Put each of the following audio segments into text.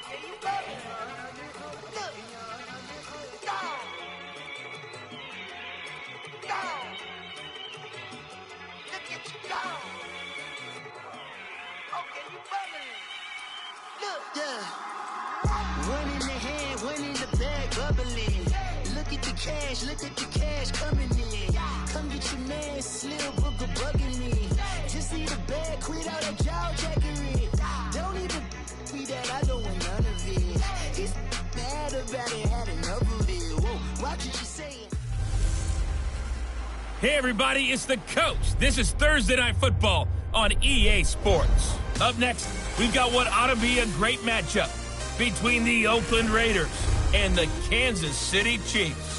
One in the hand, one in the bag, bubbling. Look at the cash coming in. Come get your man, Slim Booker bugging me. Just need a bag, quit all that jaw jackery. Don't even be that, I don't want none of it. He's mad about it, had enough of it. Whoa, watch what you saying. Hey everybody, it's the Coach. This is Thursday Night Football on EA Sports. Up next, we've got what ought to be a great matchup between the Oakland Raiders and the Kansas City Chiefs.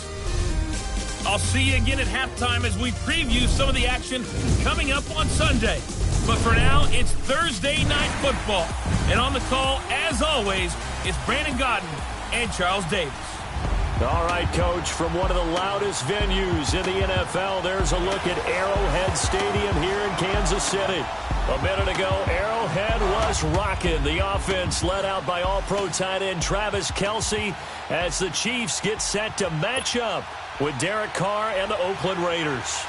I'll see you again at halftime as we preview some of the action coming up on Sunday. But for now, it's Thursday Night Football. And on the call, as always, it's Brandon Godden and Charles Davis. All right, Coach, from one of the loudest venues in the NFL, there's a look at Arrowhead Stadium here in Kansas City. A minute ago, Arrowhead was rocking. The offense led out by all-pro tight end Travis Kelce as the Chiefs get set to match up with Derek Carr and the Oakland Raiders.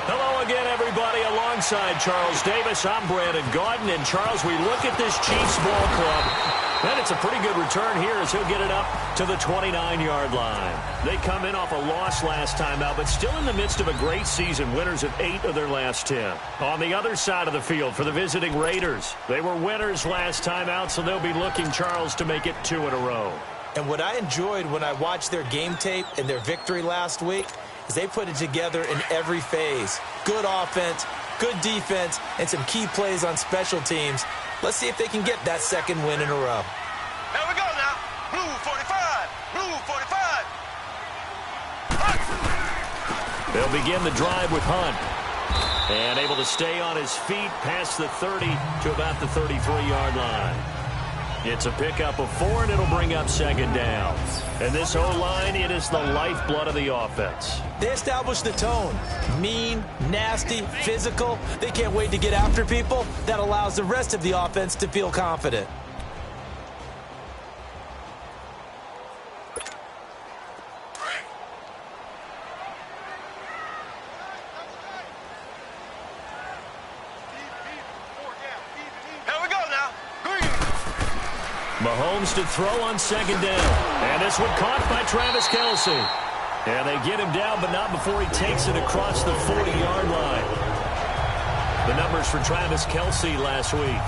Hello again, everybody. Alongside Charles Davis, I'm Brandon Gaudin. And, Charles, we look at this Chiefs ball club. And it's a pretty good return here as he'll get it up to the 29-yard line. They come in off a loss last time out, but still in the midst of a great season, winners of 8 of their last 10. On the other side of the field for the visiting Raiders, they were winners last time out, so they'll be looking, Charles, to make it 2 in a row. And what I enjoyed when I watched their game tape and their victory last week is they put it together in every phase. Good offense, good defense, and some key plays on special teams. Let's see if they can get that second win in a row. Here we go now. Blue 45. Blue 45. Hunt. They'll begin the drive with Hunt. And able to stay on his feet past the 30 to about the 33-yard line. It's a pickup of 4, and it'll bring up second down. And this O-line, it is the lifeblood of the offense. They established the tone. Mean, nasty, physical. They can't wait to get after people. That allows the rest of the offense to feel confident. Mahomes to throw on second down. And this one caught by Travis Kelce. And they get him down, but not before he takes it across the 40-yard line. The numbers for Travis Kelce last week.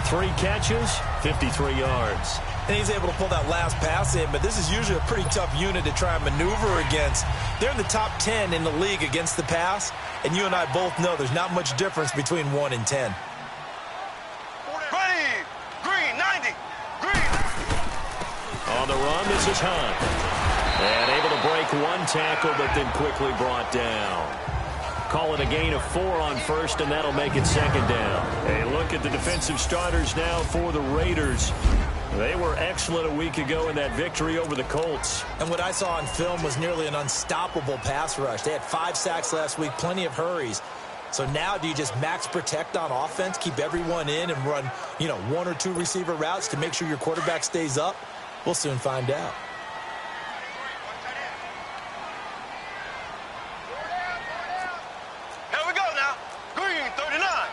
3 catches, 53 yards. And he's able to pull that last pass in, but this is usually a pretty tough unit to try and maneuver against. They're in the top 10 in the league against the pass, and you and I both know there's not much difference between 1 and 10. On the run, this is Hunt. And able to break 1 tackle, but then quickly brought down. Call it a gain of 4 on first, and that'll make it second down. A look at the defensive starters now for the Raiders. They were excellent a week ago in that victory over the Colts. And what I saw on film was nearly an unstoppable pass rush. They had 5 sacks last week, plenty of hurries. So now do you just max protect on offense, keep everyone in, and run, 1 or 2 receiver routes to make sure your quarterback stays up? We'll soon find out. Here we go now. Green 39.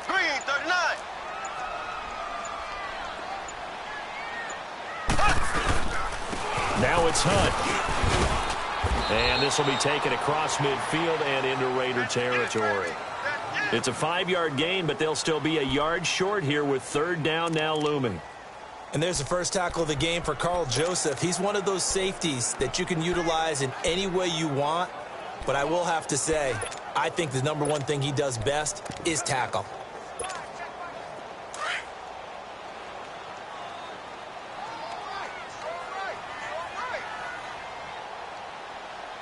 Green 39. Hunt. Now it's Hunt. And this will be taken across midfield and into Raider territory. It's a 5-yard gain, but they'll still be a yard short here with third down now looming. And there's the first tackle of the game for Carl Joseph. He's one of those safeties that you can utilize in any way you want. But I will have to say, I think the number one thing he does best is tackle.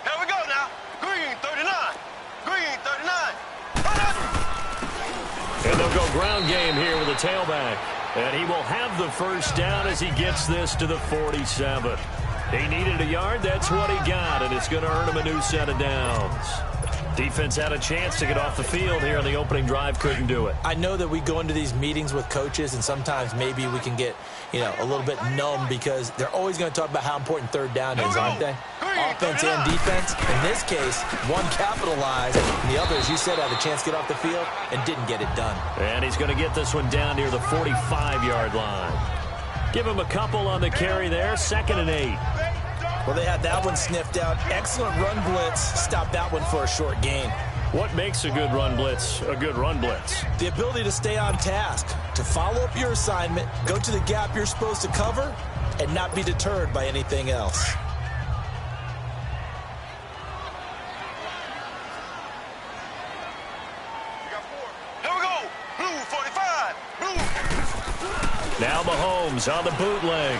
Here we go now. Green 39. Green 39. And they'll go ground game here with a tailback. And he will have the first down as he gets this to the 47. He needed a yard. That's what he got, and it's going to earn him a new set of downs. Defense had a chance to get off the field here on the opening drive, couldn't do it. I know that we go into these meetings with coaches, and sometimes maybe we can get, a little bit numb because they're always going to talk about how important third down is, aren't they? Offense and defense. In this case, one capitalized, and the other, as you said, had a chance to get off the field and didn't get it done. And he's going to get this one down near the 45-yard line. Give him a couple on the carry there, 2nd and 8. Well, they had that one sniffed out. Excellent run blitz. Stopped that one for a short gain. What makes a good run blitz a good run blitz? The ability to stay on task, to follow up your assignment, go to the gap you're supposed to cover, and not be deterred by anything else. Here we go. Blue 45. Blue. Now Mahomes on the bootleg.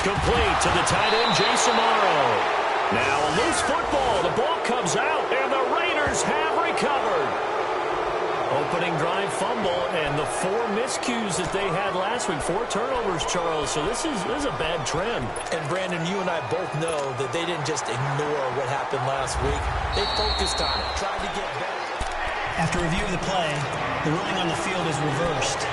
Complete to the tight end, Jason Morrow. Now a loose football. The ball comes out, and the Raiders have recovered. Opening drive fumble, and the 4 miscues that they had last week. 4 turnovers, Charles. So this is a bad trend. And, Brandon, you and I both know that they didn't just ignore what happened last week. They focused on it, tried to get better. After review of the play, the ruling on the field is reversed.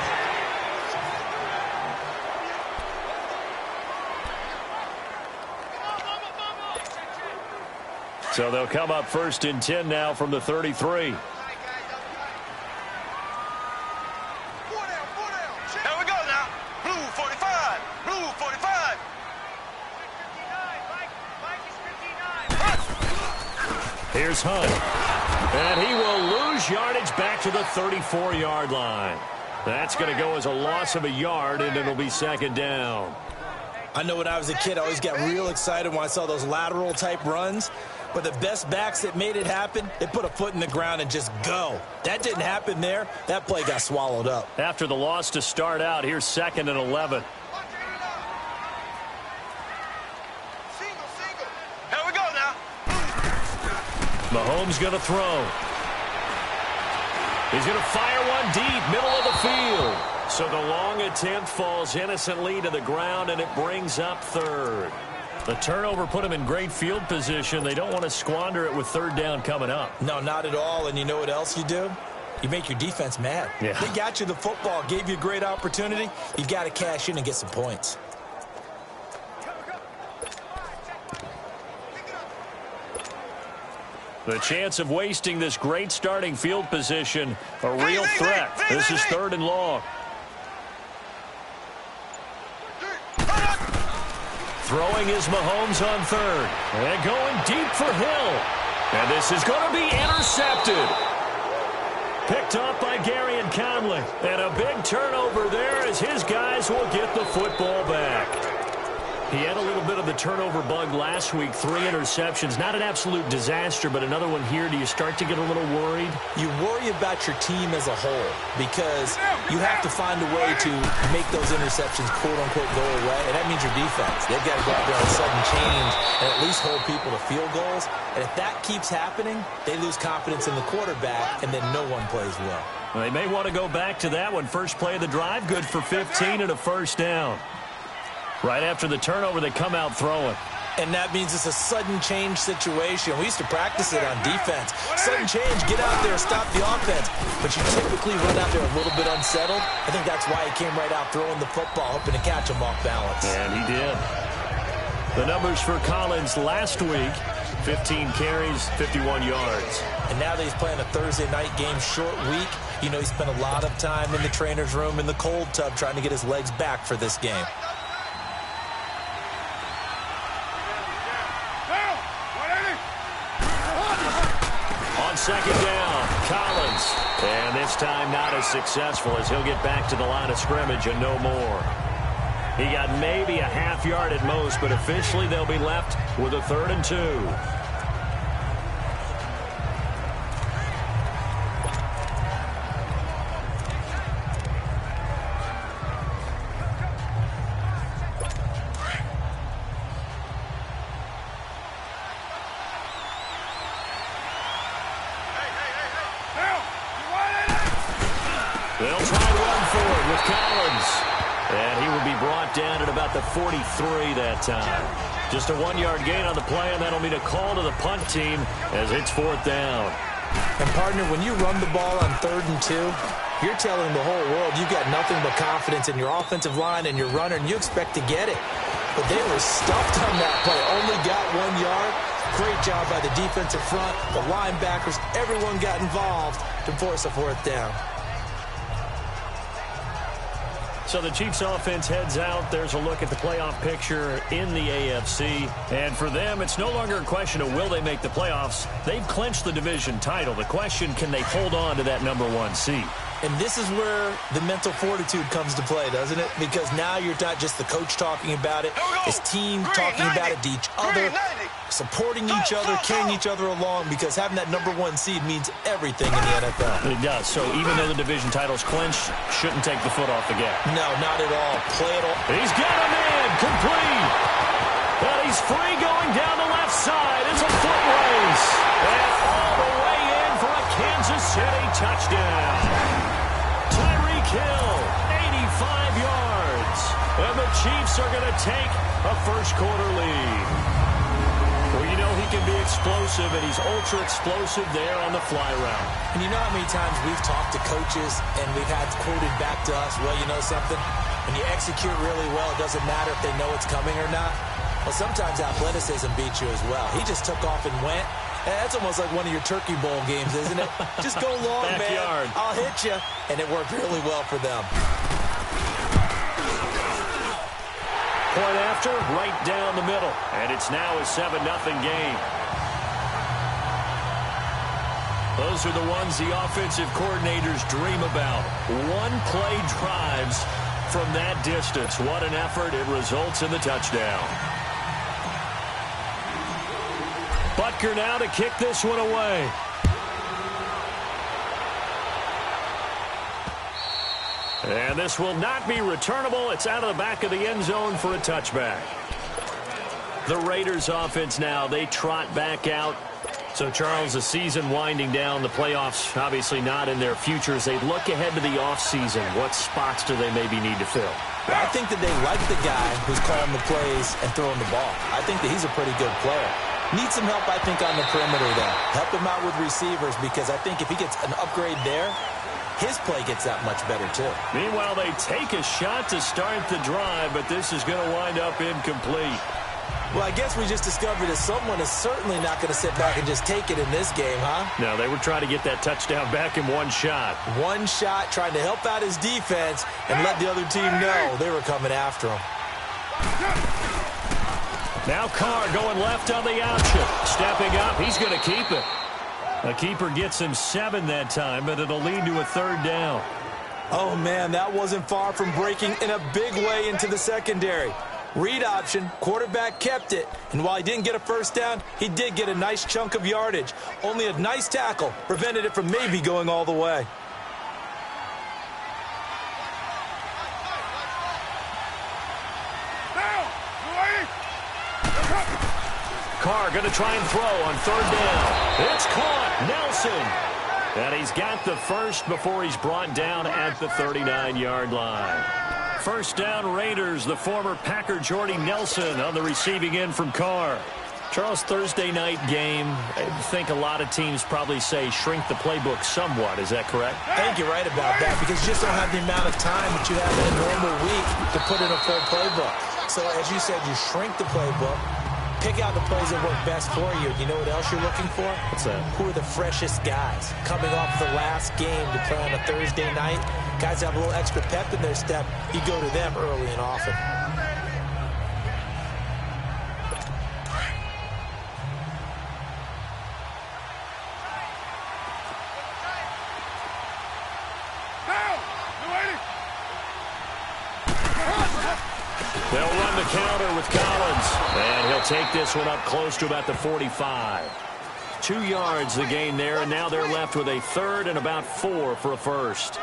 So they'll come up 1st and 10 now from the 33. Here we go now. Blue 45. Blue 45. Here's Hunt. And he will lose yardage back to the 34-yard line. That's going to go as a loss of a yard, and it'll be 2nd down. I know when I was a kid, I always got real excited when I saw those lateral-type runs. But the best backs that made it happen, they put a foot in the ground and just go. That didn't happen there. That play got swallowed up. After the loss to start out, here's 2nd and 11. Here we go now. Mahomes going to throw. He's going to fire one deep, middle of the field. So the long attempt falls innocently to the ground, and it brings up 3rd. The turnover put them in great field position. They don't want to squander it with 3rd down coming up. No, not at all. And you know what else you do? You make your defense mad. Yeah. They got you the football, gave you a great opportunity. You've got to cash in and get some points. The chance of wasting this great starting field position, a real threat. This is 3rd and long. Throwing is Mahomes on 3rd. And going deep for Hill. And this is going to be intercepted. Picked up by Gary and Conley. And a big turnover there as his guys will get the football back. He had a little bit of the turnover bug last week. 3 interceptions. Not an absolute disaster, but another one here. Do you start to get a little worried? You worry about your team as a whole because you have to find a way to make those interceptions, quote-unquote, go away. And that means your defense. They've got to go out there on sudden change and at least hold people to field goals. And if that keeps happening, they lose confidence in the quarterback, and then no one plays well. Well, they may want to go back to that one. First play of the drive, good for 15 and a 1st down. Right after the turnover, they come out throwing. And that means it's a sudden change situation. We used to practice it on defense. Sudden change, get out there, stop the offense. But you typically run out there a little bit unsettled. I think that's why he came right out throwing the football, hoping to catch him off balance. And he did. The numbers for Collins last week, 15 carries, 51 yards. And now that he's playing a Thursday night game, short week, you know he spent a lot of time in the trainer's room, in the cold tub, trying to get his legs back for this game. On 2nd down, Collins. And this time not as successful as he'll get back to the line of scrimmage and no more. He got maybe a half yard at most, but officially they'll be left with a 3rd and 2. They'll try to run for it with Collins. And he will be brought down at about the 43 that time. Just a 1-yard gain on the play, and that'll mean a call to the punt team as it's 4th down. And, partner, when you run the ball on 3rd and 2, you're telling the whole world you've got nothing but confidence in your offensive line and your runner, and you expect to get it. But they were stuffed on that play. Only got 1 yard. Great job by the defensive front, the linebackers. Everyone got involved to force a 4th down. So the Chiefs offense heads out. There's a look at the playoff picture in the AFC. And for them, it's no longer a question of will they make the playoffs. They've clinched the division title. The question, can they hold on to that #1 seed? And this is where the mental fortitude comes to play, doesn't it? Because now you're not just the coach talking about it. It's team talking about it to each other, supporting each other, carrying each other along, because having that #1 seed means everything in the NFL. It does. So even though the division title's clinched, shouldn't take the foot off the gas. No, not at all. Play it all. He's got him in. Complete. And he's free going down the left side. It's a foot race. And all the way in for a Kansas City touchdown. Hill, 85 yards. And the Chiefs are going to take a first-quarter lead. Well, you know he can be explosive, and he's ultra-explosive there on the fly route. And you know how many times we've talked to coaches, and we've had quoted back to us, well, you know something? When you execute really well, it doesn't matter if they know it's coming or not. Well, sometimes athleticism beats you as well. He just took off and went. That's almost like one of your Turkey Bowl games, isn't it? Just go long, Backyard. man. I'll hit you. And it worked really well for them. Point after, right down the middle. And it's now a 7-0 game. Those are the ones the offensive coordinators dream about. One-play drives from that distance. What an effort. It results in the touchdown. Butker now to kick this one away. And this will not be returnable. It's out of the back of the end zone for a touchback. The Raiders offense now, they trot back out. So, Charles, the season winding down, the playoffs obviously not in their futures. They look ahead to the offseason. What spots do they maybe need to fill? I think that they like the guy who's calling the plays and throwing the ball. I think that he's a pretty good player. Needs some help, I think, on the perimeter, though. Help him out with receivers, because I think if he gets an upgrade there, his play gets that much better, too. Meanwhile, they take a shot to start the drive, but this is going to wind up incomplete. Well, I guess we just discovered that someone is certainly not going to sit back and just take it in this game, huh? No, they were trying to get that touchdown back in one shot. One shot, trying to help out his defense and let the other team know they were coming after him. Now Carr going left on the option. Stepping up, he's going to keep it. The keeper gets him 7 that time, but it'll lead to a 3rd down. Oh, man, that wasn't far from breaking in a big way into the secondary. Read option, quarterback kept it, and while he didn't get a first down, he did get a nice chunk of yardage. Only a nice tackle prevented it from maybe going all the way. Carr going to try and throw on 3rd down. It's caught. Nelson. And he's got the first before he's brought down at the 39-yard line. First down, Raiders. The former Packer Jordy Nelson on the receiving end from Carr. Charles, Thursday night game. I think a lot of teams probably say shrink the playbook somewhat. Is that correct? I think you're right about that, because you just don't have the amount of time that you have in a normal week to put in a full playbook. So, as you said, you shrink the playbook. Pick out the plays that work best for you. You know what else you're looking for? What's that? Who are the freshest guys coming off the last game to play on a Thursday night? Guys have a little extra pep in their step. You go to them early and often. They'll run the counter with Collins. And he'll take this one up close to about the 45. 2 yards the gain there, and now they're left with a 3rd and about 4 for a first.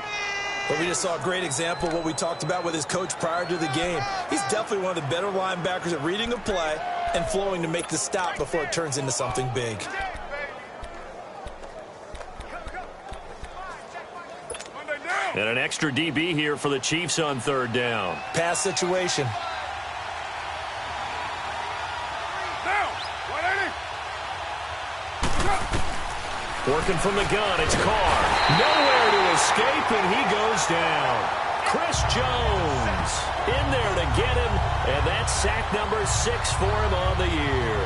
But we just saw a great example of what we talked about with his coach prior to the game. He's definitely one of the better linebackers at reading a play and flowing to make the stop before it turns into something big. And an extra DB here for the Chiefs on 3rd down. Pass situation. Working from the gun, it's Carr. Nowhere to escape, and he goes down. Chris Jones in there to get him, and that's sack number 6 for him on the year.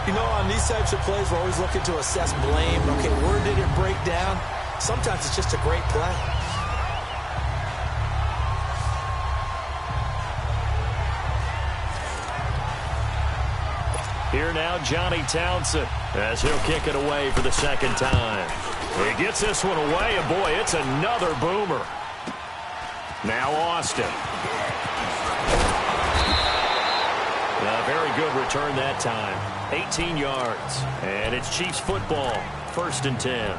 You know, on these types of plays, we're always looking to assess blame. Okay, where did it break down? Sometimes it's just a great play. Here now, Johnny Townsend, as he'll kick it away for the second time. He gets this one away, and boy, it's another boomer. Now Austin. A very good return that time. 18 yards. And it's Chiefs football. 1st and 10.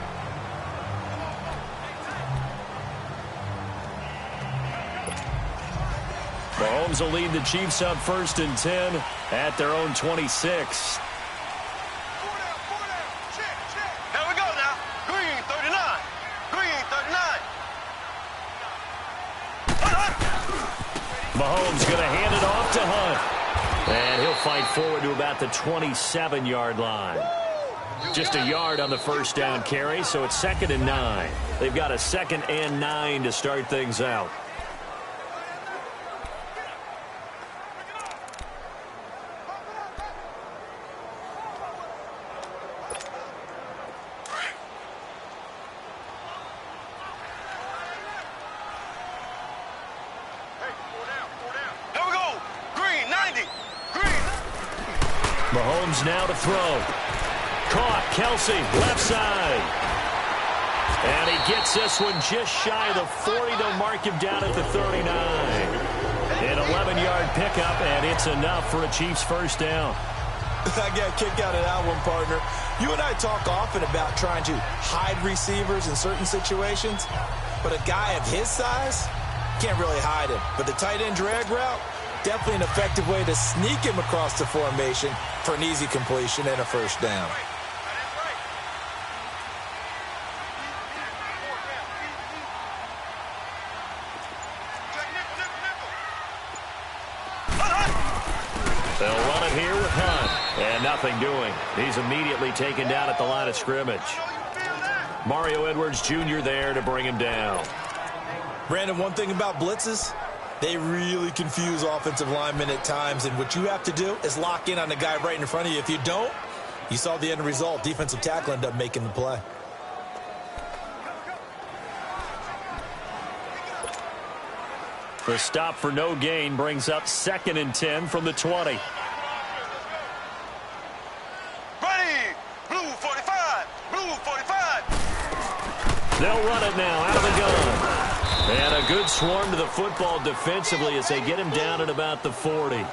Mahomes will lead the Chiefs up 1st and 10 at their own 26. Here we go now. Green 39. Green 39. Mahomes going to hand it off to Hunt. And he'll fight forward to about the 27-yard line. Just a yard on the first down carry, so it's 2nd and 9. They've got a 2nd and 9 to start things out. Mahomes now to throw. Caught. Kelsey, left side. And he gets this one just shy of the 40. They'll mark him down at the 39. An 11-yard pickup, and it's enough for a Chiefs first down. I got kicked out of that one, partner. You and I talk often about trying to hide receivers in certain situations, but a guy of his size can't really hide him. But the tight end drag route, definitely an effective way to sneak him across the formation for an easy completion and a first down. They'll run it here with Hunt. And nothing doing. He's immediately taken down at the line of scrimmage. Mario Edwards Jr. there to bring him down. Brandon, one thing about blitzes, they really confuse offensive linemen at times, and what you have to do is lock in on the guy right in front of you. If you don't, you saw the end result. Defensive tackle ended up making the play. The stop for no gain brings up 2nd and 10 from the 20. Ready! Blue 45! Blue 45! They'll run it now out of the gun. And a good swarm to the football defensively as they get him down at about the 40.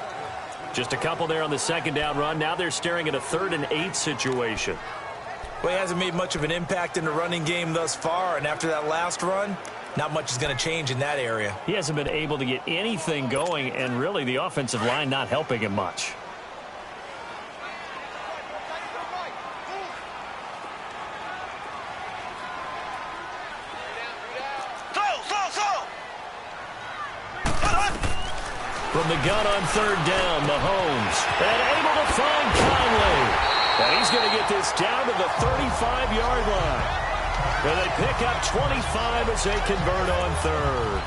Just a couple there on the second down run. Now they're staring at a 3rd and 8 situation. Well, he hasn't made much of an impact in the running game thus far, and after that last run, not much is going to change in that area. He hasn't been able to get anything going, and really the offensive line not helping him much. From the gun on 3rd down, Mahomes. And able to find Conley. And he's going to get this down to the 35-yard line. Where they pick up 25 as they convert on 3rd.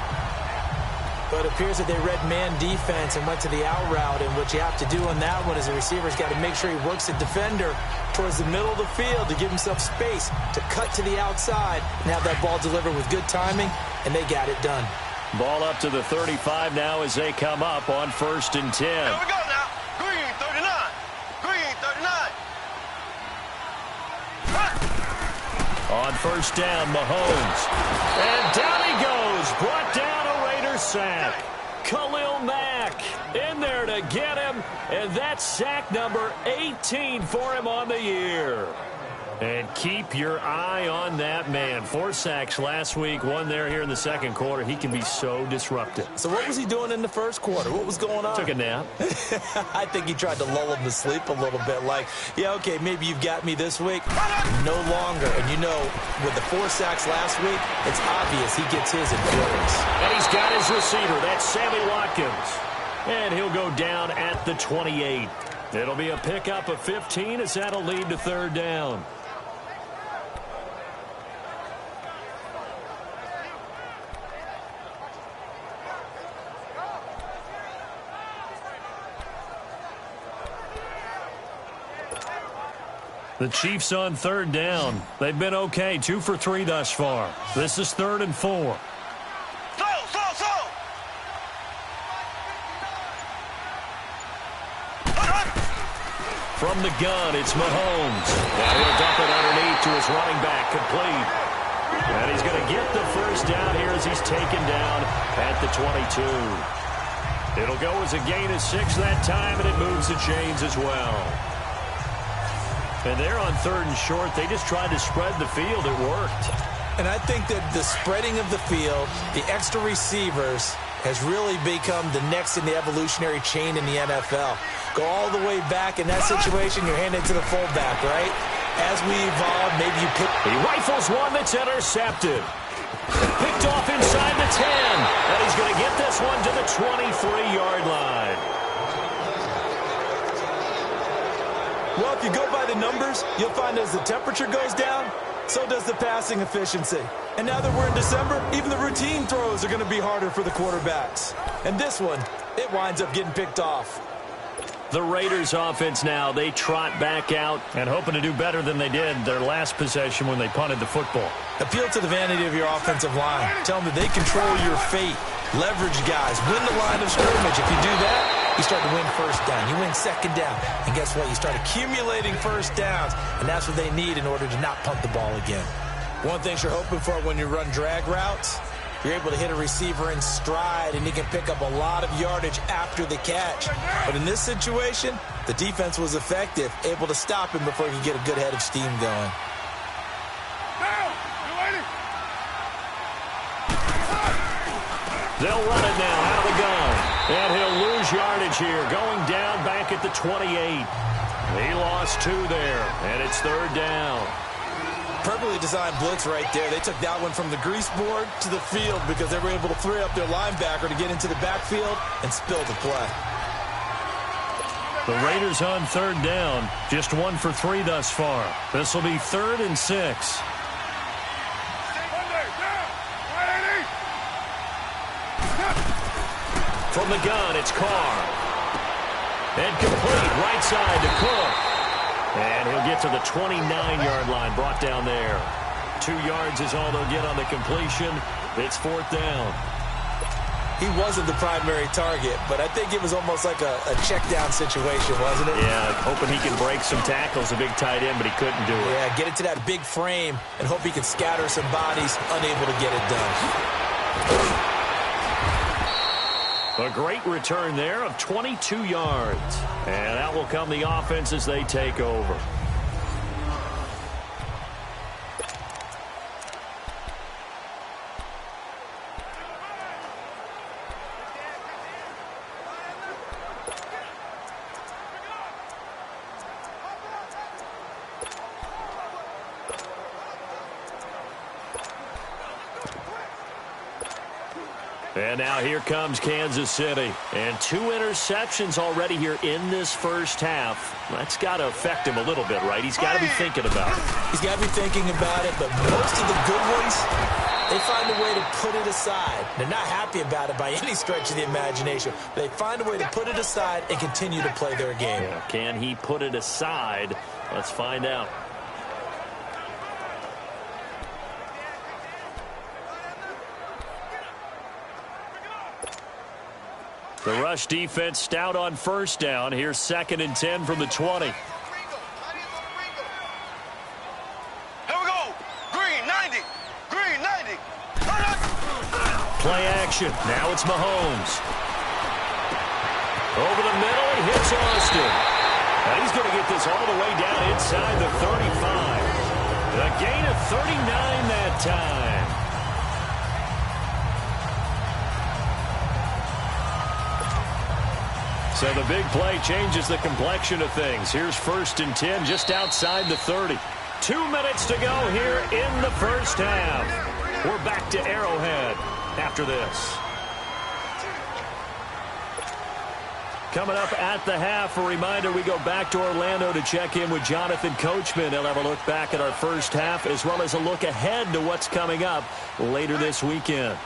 But it appears that they read man defense and went to the out route. And what you have to do on that one is the receiver's got to make sure he works the defender towards the middle of the field to give himself space to cut to the outside and have that ball delivered with good timing, and they got it done. Ball up to the 35 now as they come up on 1st and 10. Here we go now. Green 39. Green 39. On 1st down, Mahomes. And down he goes. Brought down a Raider sack. Khalil Mack in there to get him. And that's sack number 18 for him on the year. And keep your eye on that man. 4 sacks last week, 1 there here in the second quarter. He can be so disruptive. So what was he doing in the first quarter? What was going on? Took a nap. I think he tried to lull him to sleep a little bit. Like, yeah, okay, maybe you've got me this week. No longer. And you know, with the 4 sacks last week, it's obvious he gets his in quarters. And he's got his receiver. That's Sammy Watkins. And he'll go down at the 28. It'll be a pickup of 15 as that'll lead to 3rd down. The Chiefs on third down. They've been okay, 2 for 3 thus far. This is 3rd and 4. From the gun, it's Mahomes. Now he'll dump it underneath to his running back, complete. And he's going to get the first down here as he's taken down at the 22. It'll go as a gain of 6 that time, and it moves the chains as well. And they're on 3rd and short. They just tried to spread the field. It worked. And I think that the spreading of the field, the extra receivers, has really become the next in the evolutionary chain in the NFL. Go all the way back in that situation, you're handing it to the fullback, right? As we evolve, maybe you pick. He rifles one that's intercepted. Picked off inside the 10. And he's going to get this one to the 23-yard line. Well, if you go by the numbers, you'll find as the temperature goes down, so does the passing efficiency. And now that we're in December, even the routine throws are going to be harder for the quarterbacks. And this one, it winds up getting picked off. The Raiders offense now, they trot back out and hoping to do better than they did their last possession when they punted the football. Appeal to the vanity of your offensive line. Tell them that they control your fate. Leverage guys. Win the line of scrimmage. If you do that, you start to win first down. You win second down. And guess what? You start accumulating first downs. And that's what they need in order to not punt the ball again. One thing you're hoping for when you run drag routes, you're able to hit a receiver in stride, and he can pick up a lot of yardage after the catch. But in this situation, the defense was effective, able to stop him before he could get a good head of steam going. They'll run it now out of the gun. And he'll lose yardage here, going down back at the 28. He lost 2 there, and it's 3rd down. Perfectly designed blitz right there. They took that one from the grease board to the field because they were able to free up their linebacker to get into the backfield and spill the play. The Raiders on 3rd down, just 1 for 3 thus far. This will be 3rd and 6. From the gun, it's Carr. And complete, right side to Cook. And he'll get to the 29-yard line, brought down there. 2 yards is all they'll get on the completion. It's 4th down. He wasn't the primary target, but I think it was almost like a check-down situation, wasn't it? Yeah, hoping he can break some tackles, a big tight end, but he couldn't do it. Yeah, get it to that big frame and hope he can scatter some bodies, unable to get it done. A great return there of 22 yards. And out will come the offense as they take over. And now here comes Kansas City. And 2 interceptions already here in this first half. That's got to affect him a little bit, right? He's got to be thinking about it. He's got to be thinking about it, but most of the good ones, they find a way to put it aside. They're not happy about it by any stretch of the imagination. They find a way to put it aside and continue to play their game. Yeah, can he put it aside? Let's find out. The rush defense stout on first down. Here's 2nd and 10 from the 20. Here we go. Green 90. Green 90. Play action. Now it's Mahomes. Over the middle, he hits Austin. And he's going to get this all the way down inside the 35. A gain of 39 that time. So the big play changes the complexion of things. Here's 1st and 10 just outside the 30. 2 minutes to go here in the first half. We're back to Arrowhead after this. Coming up at the half, a reminder, we go back to Orlando to check in with Jonathan Coachman. He'll have a look back at our first half as well as a look ahead to what's coming up later this weekend.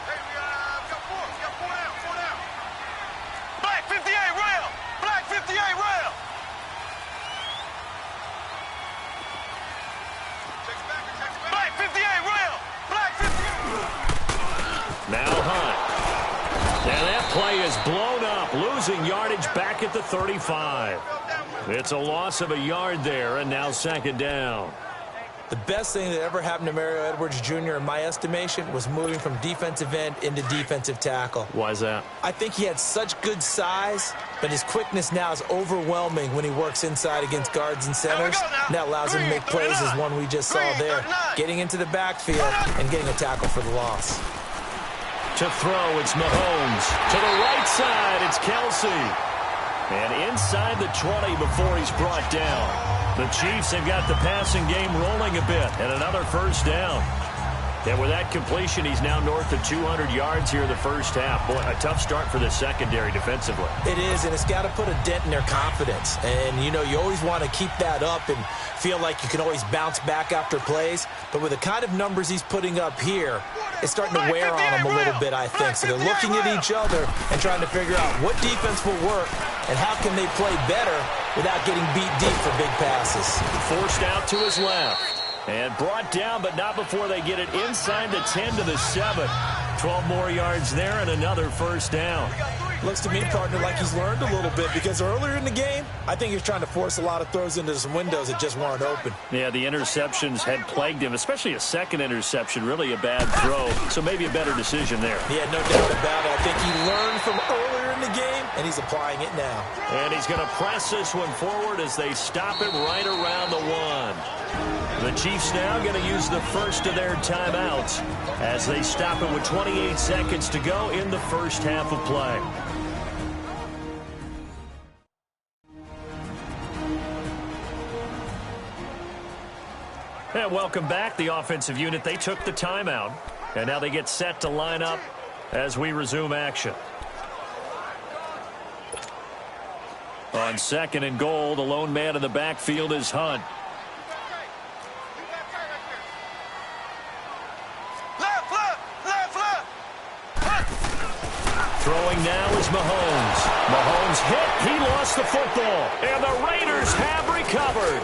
losing yardage back at the 35. It's a loss of a yard there, and now second down. The best thing that ever happened to Mario Edwards Jr., in my estimation, was moving from defensive end into defensive tackle. Why is that? I think he had such good size, but his quickness now is overwhelming when he works inside against guards and centers. And that allows him to make plays as one we just saw there, getting into the backfield and getting a tackle for the loss. To throw, it's Mahomes. To the right side, it's Kelsey. And inside the 20 before he's brought down. The Chiefs have got the passing game rolling a bit, and another first down. And with that completion, he's now north of 200 yards here in the first half. Boy, a tough start for the secondary defensively. It is, and it's got to put a dent in their confidence. And, you know, you always want to keep that up and feel like you can always bounce back after plays. But with the kind of numbers he's putting up here, it's starting to wear on them a little bit, I think. So they're looking at each other and trying to figure out what defense will work and how can they play better without getting beat deep for big passes. Forced out to his left. And brought down, but not before they get it inside the 10 to the 7. 12 more yards there and another first down. Looks to me, partner, like he's learned a little bit, because earlier in the game, I think he was trying to force a lot of throws into some windows that just weren't open. Yeah, the interceptions had plagued him, especially a second interception, really a bad throw. So maybe a better decision there. Yeah, no doubt about it. I think he learned from earlier in the game, and he's applying it now. And he's going to press this one forward as they stop him right around the 1. The Chiefs now going to use the first of their timeouts as they stop it with 28 seconds to go in the first half of play. And welcome back, the offensive unit. They took the timeout, and now they get set to line up as we resume action. On second and goal, the lone man in the backfield is Hunt. Throwing now is Mahomes. Mahomes hit. He lost the football. And the Raiders have recovered.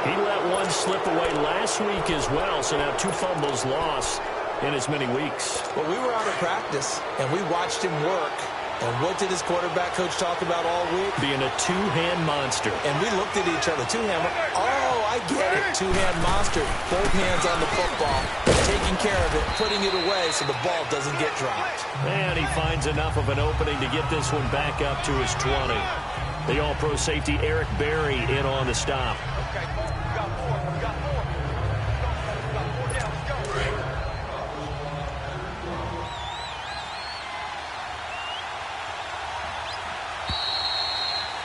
He let one slip away last week as well. So now 2 fumbles lost in as many weeks. Well, we were out of practice, and we watched him work. And what did his quarterback coach talk about all week? Being a two-hand monster. And we looked at each other. Two-hand. Oh, I get it. Two-hand monster. Both hands on the football. Taking care of it. Putting it away so the ball doesn't get dropped. And he finds enough of an opening to get this one back up to his 20. The all-pro safety Eric Berry in on the stop.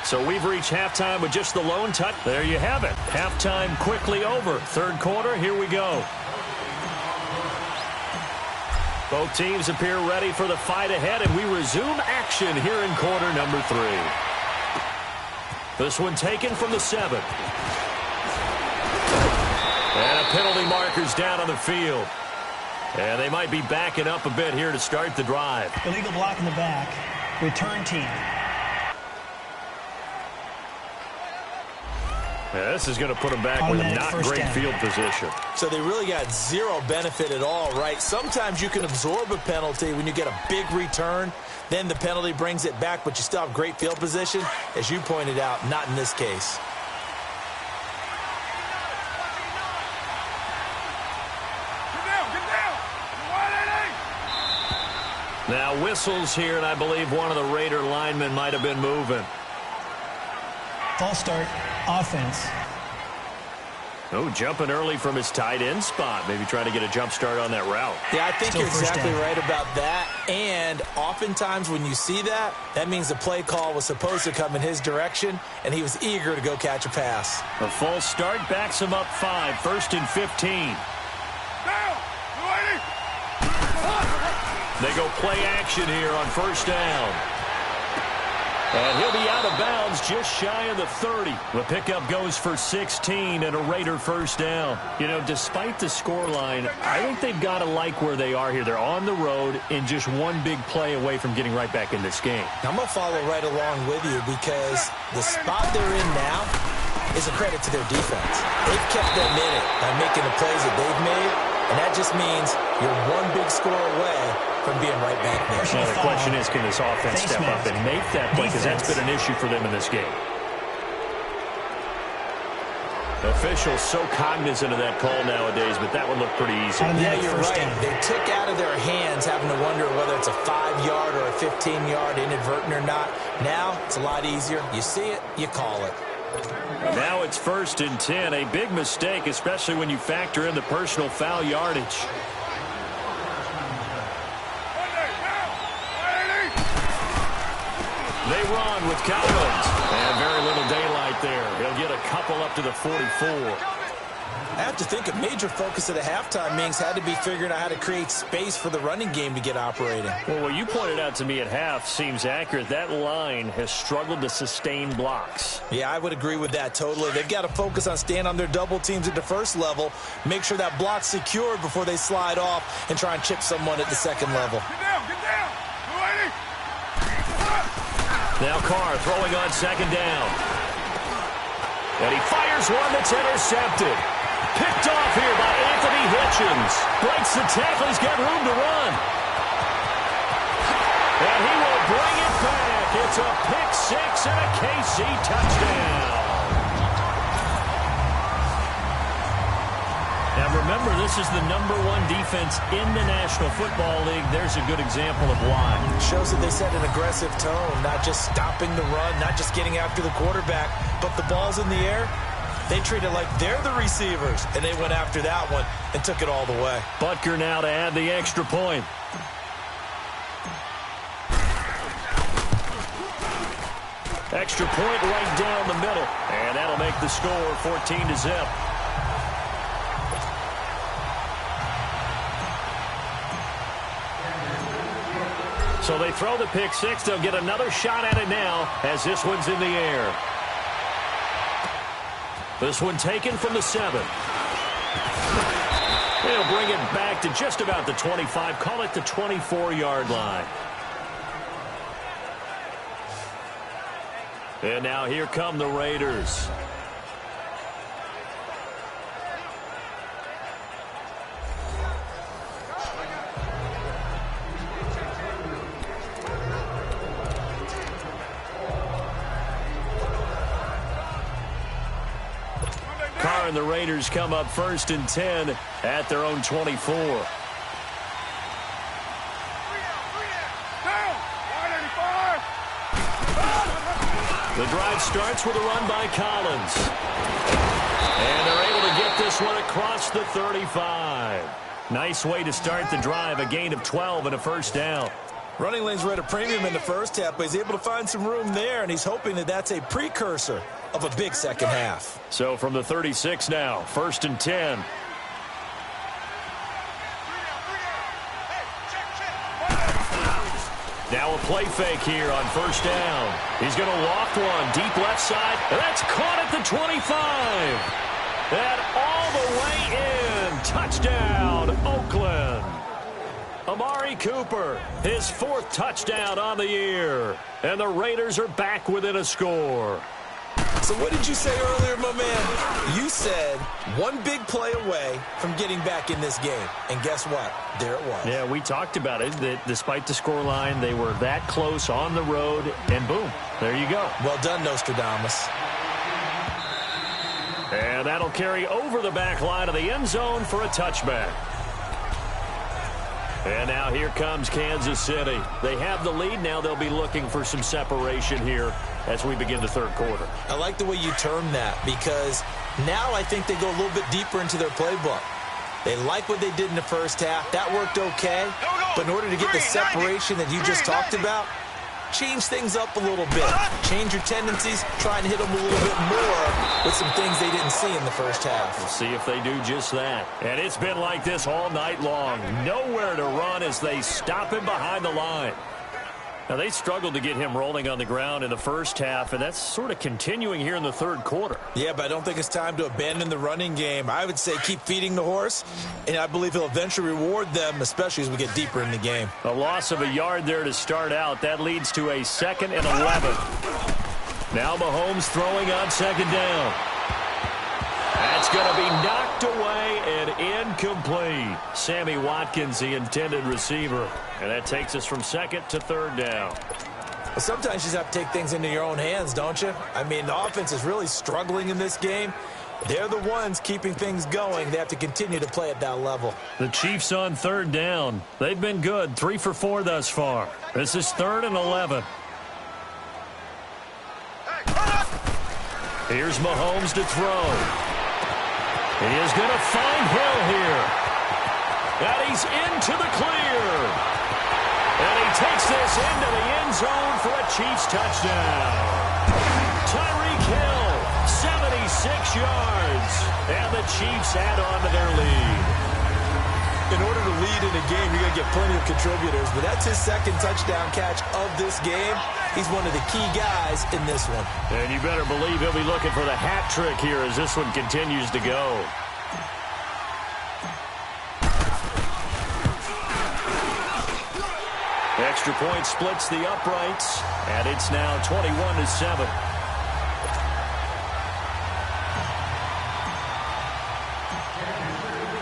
So we've reached halftime with just the lone touch. There you have it. Halftime quickly over. Third quarter, here we go. Both teams appear ready for the fight ahead, and we resume action here in quarter number 3. This one taken from the 7. And a penalty marker's down on the field. And they might be backing up a bit here to start the drive. Illegal block in the back. Return team. Yeah, this is going to put them back with a not great field position. So they really got zero benefit at all, right? Sometimes you can absorb a penalty when you get a big return. Then the penalty brings it back, but you still have great field position. As you pointed out, not in this case. Now whistles here, and I believe one of the Raider linemen might have been moving. False start. Offense. Oh, jumping early from his tight end spot. Maybe trying to get a jump start on that route. Yeah, I think you're exactly right about that. And oftentimes when you see that, that means the play call was supposed to come in his direction, and he was eager to go catch a pass. A false start backs him up 5. First and 15. They go play action here on first down. And he'll be out of bounds just shy of the 30. The pickup goes for 16 and a Raider first down. You know, despite the scoreline, I think they've got to like where they are here. They're on the road and just one big play away from getting right back in this game. I'm going to follow right along with you because the spot they're in now is a credit to their defense. They've kept them in it by making the plays that they've made. And that just means you're one big score away from being right back there. Now the question is, can this offense step up and make that play? Because that's been an issue for them in this game. Officials so cognizant of that call nowadays, but that one looked pretty easy. Yeah, you're right. They took out of their hands having to wonder whether it's a 5-yard or a 15-yard, inadvertent or not. Now it's a lot easier. You see it, you call it. Now it's 1st and 10. A big mistake, especially when you factor in the personal foul yardage. They run with Collins. And very little daylight there. He'll get a couple up to the 44. I have to think a major focus of the halftime meetings had to be figuring out how to create space for the running game to get operating. Well, what you pointed out to me at half seems accurate. That line has struggled to sustain blocks. Yeah, I would agree with that totally. They've got to focus on staying on their double teams at the first level, make sure that block's secured before they slide off and try and chip someone at the second level. Get down! Now Carr throwing on 2nd down. And he fires one that's intercepted. Picked off here by Anthony Hitchens. Breaks the tackle. He's got room to run. And he will bring it back. It's a pick-6 and a KC touchdown. Now remember, this is the #1 defense in the National Football League. There's a good example of why. Shows that they set an aggressive tone, not just stopping the run, not just getting after the quarterback, but the ball's in the air. They treat it like they're the receivers, and they went after that one and took it all the way. Butker now to add the extra point. Extra point right down the middle, and that'll make the score 14-0. So they throw the pick-6. They'll get another shot at it now as this one's in the air. This one taken from the 7. They'll bring it back to just about the 25. Call it the 24-yard line. And now here come the Raiders. Carr and the Raiders come up 1st and 10 at their own 24. The drive starts with a run by Collins. And they're able to get this one across the 35. Nice way to start the drive, a gain of 12 and a 1st down. Running lanes were at a premium in the first half, but he's able to find some room there, and he's hoping that that's a precursor of a big second half. So from the 36 now, 1st and 10. Now a play fake here on 1st down. He's going to loft one deep left side. That's caught at the 25. And all the way in. Touchdown, Oakland. Amari Cooper, his 4th touchdown on the year. And the Raiders are back within a score. So what did you say earlier, my man? You said one big play away from getting back in this game. And guess what? There it was. Yeah, we talked about it, that despite the scoreline, they were that close on the road, and boom, there you go. Well done, Nostradamus. And that'll carry over the back line of the end zone for a touchback. And now here comes Kansas City. They have the lead. Now they'll be looking for some separation here as we begin the 3rd quarter. I like the way you term that, because now I think they go a little bit deeper into their playbook. They like what they did in the first half. That worked okay. But in order to get the separation that you just talked about, change things up a little bit. Change your tendencies. Try and hit them a little bit more with some things they didn't see in the first half. We'll see if they do just that. And it's been like this all night long. Nowhere to run as they stop him behind the line. Now, they struggled to get him rolling on the ground in the first half, and that's sort of continuing here in the 3rd quarter. Yeah, but I don't think it's time to abandon the running game. I would say keep feeding the horse, and I believe he'll eventually reward them, especially as we get deeper in the game. A loss of a yard there to start out. That leads to a 2nd and 11. Now Mahomes throwing on 2nd down. That's going to be knocked away and incomplete. Sammy Watkins, the intended receiver. And that takes us from second to third down. Well, sometimes you just have to take things into your own hands, don't you? I mean, the offense is really struggling in this game. They're the ones keeping things going. They have to continue to play at that level. The Chiefs on third down. They've been good, 3 for 4 thus far. This is 3rd and 11. Here's Mahomes to throw. He is going to find Hill here. And he's into the clear. And he takes this into the end zone for a Chiefs touchdown. Tyreek Hill, 76 yards. And the Chiefs add on to their lead. In order to lead in a game, you're going to get plenty of contributors. But that's his second touchdown catch of this game. He's one of the key guys in this one. And you better believe he'll be looking for the hat trick here as this one continues to go. Extra point splits the uprights, and it's now 21-7.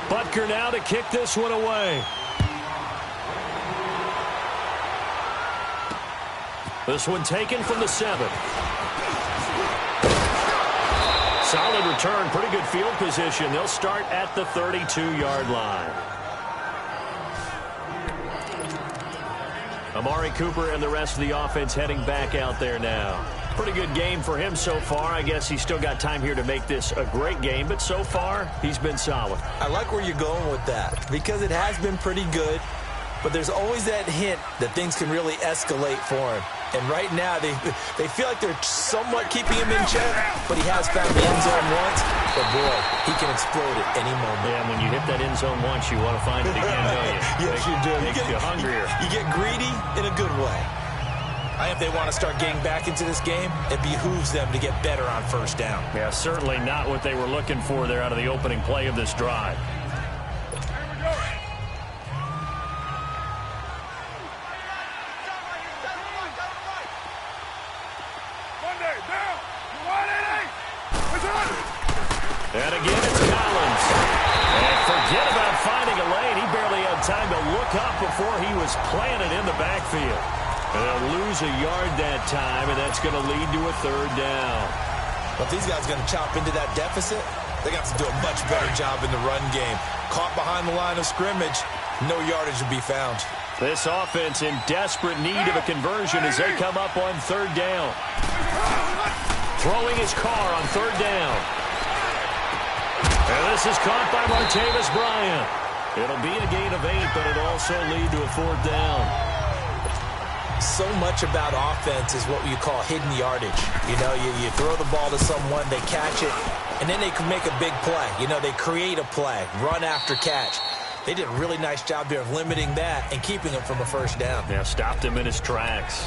Butker now to kick this one away. This one taken from the 7. Solid return, pretty good field position. They'll start at the 32-yard line. Amari Cooper and the rest of the offense heading back out there now. Pretty good game for him so far. I guess he's still got time here to make this a great game, but so far, he's been solid. I like where you're going with that because it has been pretty good, but there's always that hint that things can really escalate for him. And right now, they feel like they're somewhat keeping him in check, but he has found the end zone once. But, boy, he can explode at any moment. Yeah, when you hit that end zone once, you want to find it again, don't you? Yes, you do. Makes you hungrier. You get greedy in a good way. If they want to start getting back into this game, it behooves them to get better on first down. Yeah, certainly not what they were looking for there out of the opening play of this drive. And again, it's Collins. And forget about finding a lane. He barely had time to look up before he was planted in the backfield. And they'll lose a yard that time, and that's going to lead to a third down. But these guys are going to chop into that deficit. They got to do a much better job in the run game. Caught behind the line of scrimmage, no yardage to be found. This offense in desperate need of a conversion as they come up on third down. Throwing his car on third down. And this is caught by Martavis Bryant. It'll be a gain of 8, but it'll also lead to a fourth down. So much about offense is what you call hidden yardage. You know, you throw the ball to someone, they catch it, and then they can make a big play. You know, they create a play, run after catch. They did a really nice job there of limiting that and keeping him from a first down. Yeah, stopped him in his tracks.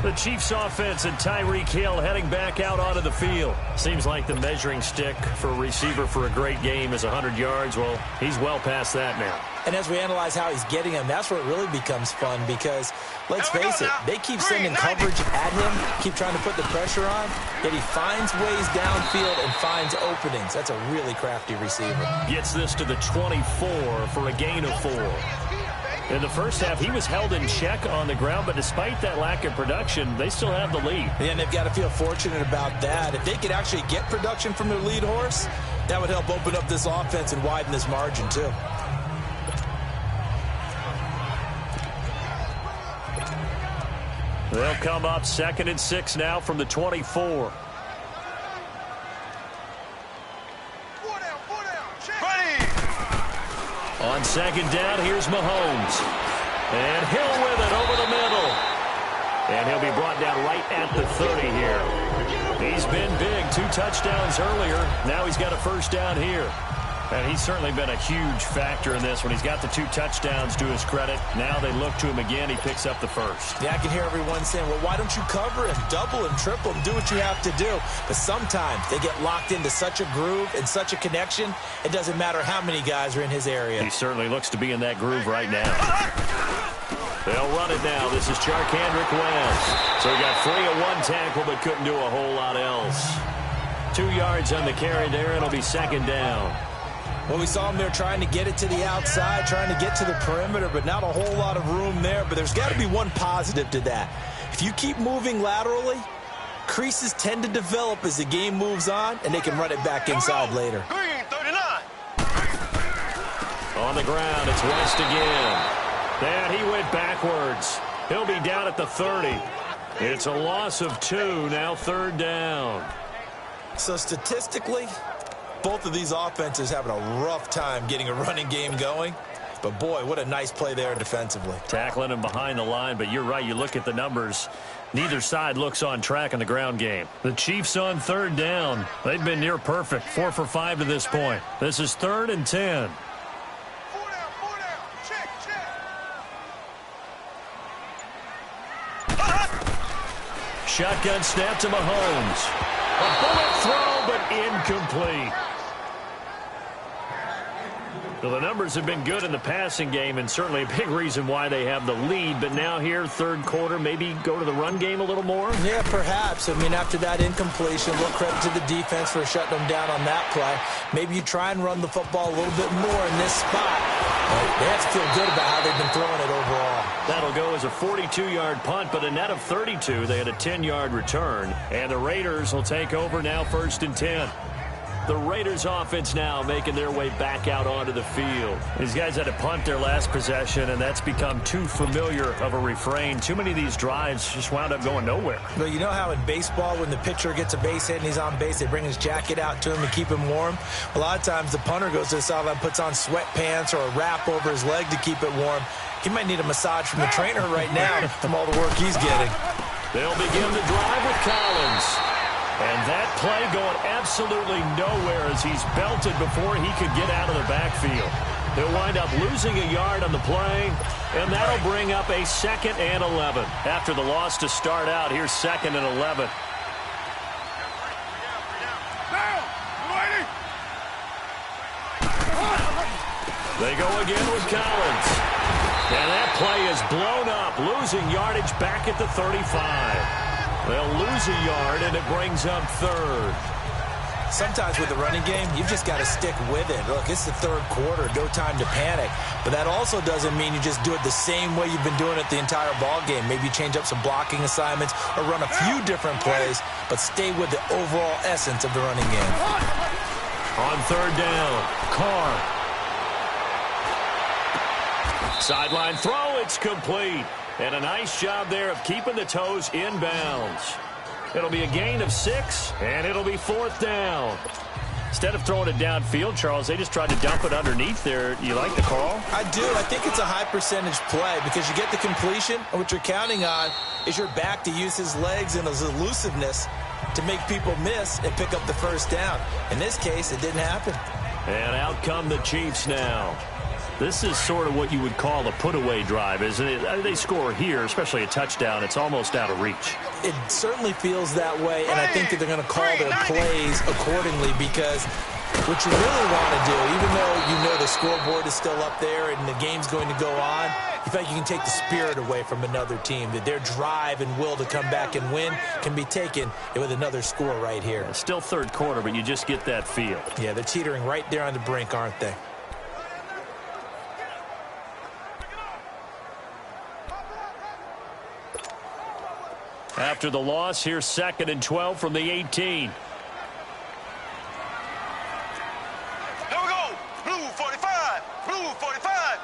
The Chiefs offense and Tyreek Hill heading back out onto the field. Seems like the measuring stick for a receiver for a great game is 100 yards. Well, he's well past that now. And as we analyze how he's getting them, that's where it really becomes fun because, let's face it, they keep sending coverage at him, keep trying to put the pressure on, yet he finds ways downfield and finds openings. That's a really crafty receiver. Gets this to the 24 for a gain of 4. In the first half, he was held in check on the ground, but despite that lack of production, they still have the lead. And they've got to feel fortunate about that. If they could actually get production from their lead horse, that would help open up this offense and widen this margin, too. They'll come up 2nd and 6 now from the 24. On 2nd down, here's Mahomes. And Hill with it over the middle. And he'll be brought down right at the 30 here. He's been big, 2 touchdowns earlier. Now he's got a first down here. And he's certainly been a huge factor in this one. He's got the 2 touchdowns to his credit. Now they look to him again. He picks up the first. Yeah, I can hear everyone saying, well, why don't you cover him, double him, triple him, do what you have to do. But sometimes they get locked into such a groove and such a connection, it doesn't matter how many guys are in his area. He certainly looks to be in that groove right now. They'll run it now. This is Charkandrick West. So he got free of 1 tackle but couldn't do a whole lot else. 2 yards on the carry there. It'll be 2nd down. Well, we saw him there trying to get it to the outside, trying to get to the perimeter, but not a whole lot of room there. But there's got to be one positive to that. If you keep moving laterally, creases tend to develop as the game moves on, and they can run it back inside later. Green, 39. On the ground, it's West again. And he went backwards. He'll be down at the 30. It's a loss of 2, now 3rd down. So statistically, both of these offenses having a rough time getting a running game going. But, boy, what a nice play there defensively. Tackling him behind the line, but you're right. You look at the numbers. Neither side looks on track in the ground game. The Chiefs on 3rd down. They've been near perfect, 4 for 5 to this point. This is 3rd and 10. Shotgun snap to Mahomes. A bullet throw, but incomplete. Well, the numbers have been good in the passing game, and certainly a big reason why they have the lead. But now here, 3rd quarter, maybe go to the run game a little more? Yeah, perhaps. I mean, after that incompletion, a little credit to the defense for shutting them down on that play. Maybe you try and run the football a little bit more in this spot. But they have to feel good about how they've been throwing it overall. That'll go as a 42-yard punt, but a net of 32. They had a 10-yard return. And the Raiders will take over now, 1st and 10. The Raiders offense now making their way back out onto the field. These guys had to punt their last possession, and that's become too familiar of a refrain. Too many of these drives just wound up going nowhere. But you know how in baseball, when the pitcher gets a base hit and he's on base, they bring his jacket out to him to keep him warm? A lot of times the punter goes to the sideline, puts on sweatpants or a wrap over his leg to keep it warm. He might need a massage from the trainer right now from all the work he's getting. They'll begin the drive with Collins. And that play going absolutely nowhere as he's belted before he could get out of the backfield. They'll wind up losing a yard on the play, and that'll bring up a 2nd and 11. After the loss to start out, here's 2nd and 11. They go again with Collins. And that play is blown up, losing yardage back at the 35. They'll lose a yard, and it brings up 3rd. Sometimes with the running game, you've just got to stick with it. Look, it's the 3rd quarter, no time to panic. But that also doesn't mean you just do it the same way you've been doing it the entire ball game. Maybe change up some blocking assignments or run a few different plays, but stay with the overall essence of the running game. On 3rd down, Carr. Sideline throw, it's complete. And a nice job there of keeping the toes inbounds. It'll be a gain of 6, and it'll be 4th down. Instead of throwing it downfield, Charles, they just tried to dump it underneath there. You like the call? I do. I think it's a high-percentage play because you get the completion, and what you're counting on is your back to use his legs and his elusiveness to make people miss and pick up the 1st down. In this case, it didn't happen. And out come the Chiefs now. This is sort of what you would call a put-away drive, isn't it? They score here, especially a touchdown. It's almost out of reach. It certainly feels that way, and I think that they're going to call their plays accordingly because what you really want to do, even though you know the scoreboard is still up there and the game's going to go on, you feel like you can take the spirit away from another team, that their drive and will to come back and win can be taken with another score right here. It's still 3rd quarter, but you just get that feel. Yeah, they're teetering right there on the brink, aren't they? After the loss, here's 2nd and 12 from the 18. Here we go. Blue 45. Blue 45.